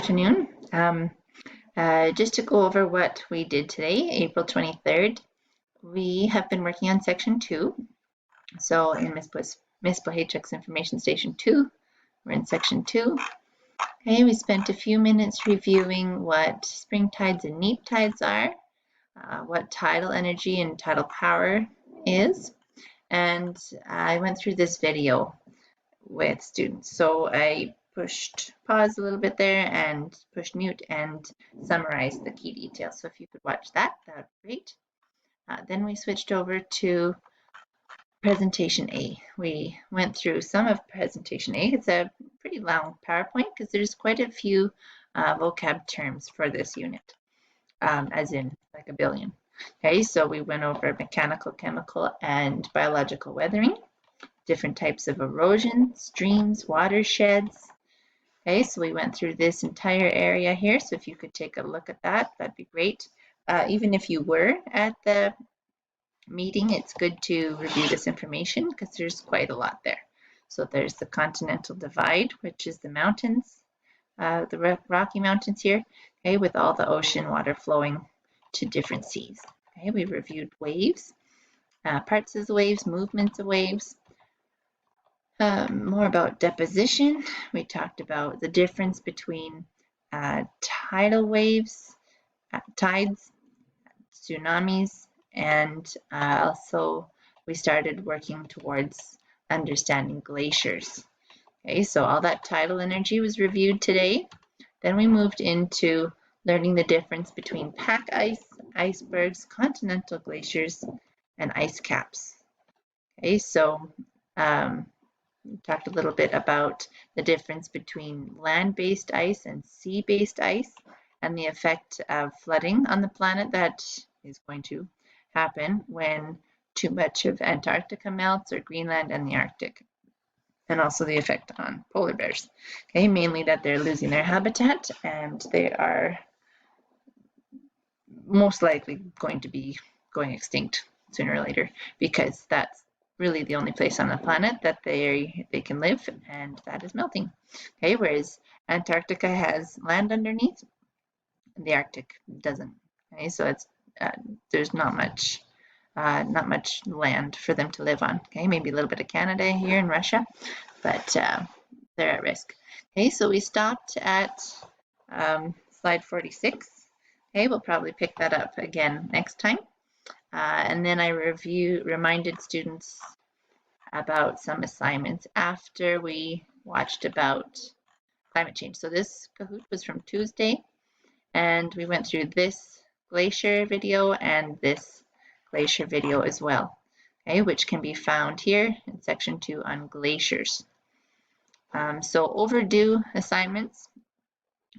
afternoon. Just to go over what we did today, April 23rd, we have been working on section 2. So in Miss Blahatrek's information station 2, we're in section 2. Okay, we spent a few minutes reviewing what spring tides and neap tides are, what tidal energy and tidal power is, and I went through this video with students. So I pushed pause a little bit there and pushed mute and summarized the key details. So if you could watch that, that would be great. Then we switched over to presentation A. We went through some of presentation A. It's a pretty long PowerPoint because there's quite a few vocab terms for this unit, as in like a billion. Okay, so we went over mechanical, chemical, and biological weathering, different types of erosion, streams, watersheds. Okay, so we went through this entire area here. So if you could take a look at that, that'd be great. Even if you were at the meeting, it's good to review this information because there's quite a lot there. So there's the continental divide, which is the mountains, the Rocky Mountains here, okay, with all the ocean water flowing to different seas. Okay, we reviewed waves, parts of the waves, movements of waves, more about deposition. We talked about the difference between tidal waves, tides, tsunamis, and also we started working towards understanding glaciers. Okay, so all that tidal energy was reviewed today. Then we moved into learning the difference between pack ice, icebergs, continental glaciers, and ice caps. Okay, so we talked a little bit about the difference between land-based ice and sea-based ice and the effect of flooding on the planet that is going to happen when too much of Antarctica melts, or Greenland and the Arctic, and also the effect on polar bears. Okay, mainly that they're losing their habitat and they are most likely going to be going extinct sooner or later, because that's really the only place on the planet that they can live, and that is melting. Okay, whereas Antarctica has land underneath, the Arctic doesn't. Okay, so it's there's not much land for them to live on. Okay, maybe a little bit of Canada here and Russia, but they're at risk. Okay, so we stopped at slide 46. Okay, we'll probably pick that up again next time. And then I reminded students about some assignments after we watched about climate change. So this Kahoot was from Tuesday, and we went through this glacier video and this glacier video as well, okay, which can be found here in section 2 on glaciers. So overdue assignments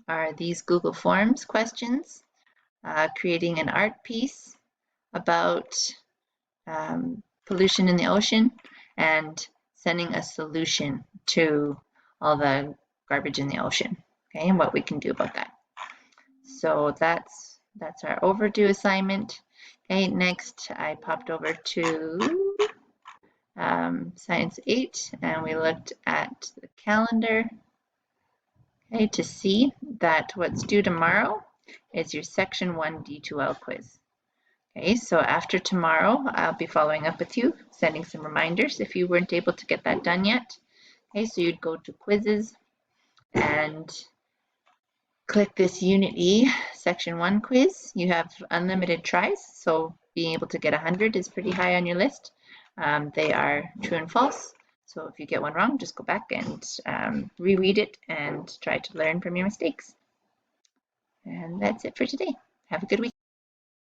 are these Google Forms questions, creating an art piece about pollution in the ocean, and sending a solution to all the garbage in the ocean, okay, and what we can do about that. So that's our overdue assignment. Okay, next I popped over to Science 8 and we looked at the calendar, okay, to see that what's due tomorrow is your section 1 D2L quiz. Okay, so after tomorrow, I'll be following up with you, sending some reminders if you weren't able to get that done yet. Okay, so you'd go to quizzes and click this Unit E section 1 quiz. You have unlimited tries, so being able to get 100 is pretty high on your list. They are true and false, so if you get one wrong, just go back and reread it and try to learn from your mistakes. And that's it for today. Have a good week.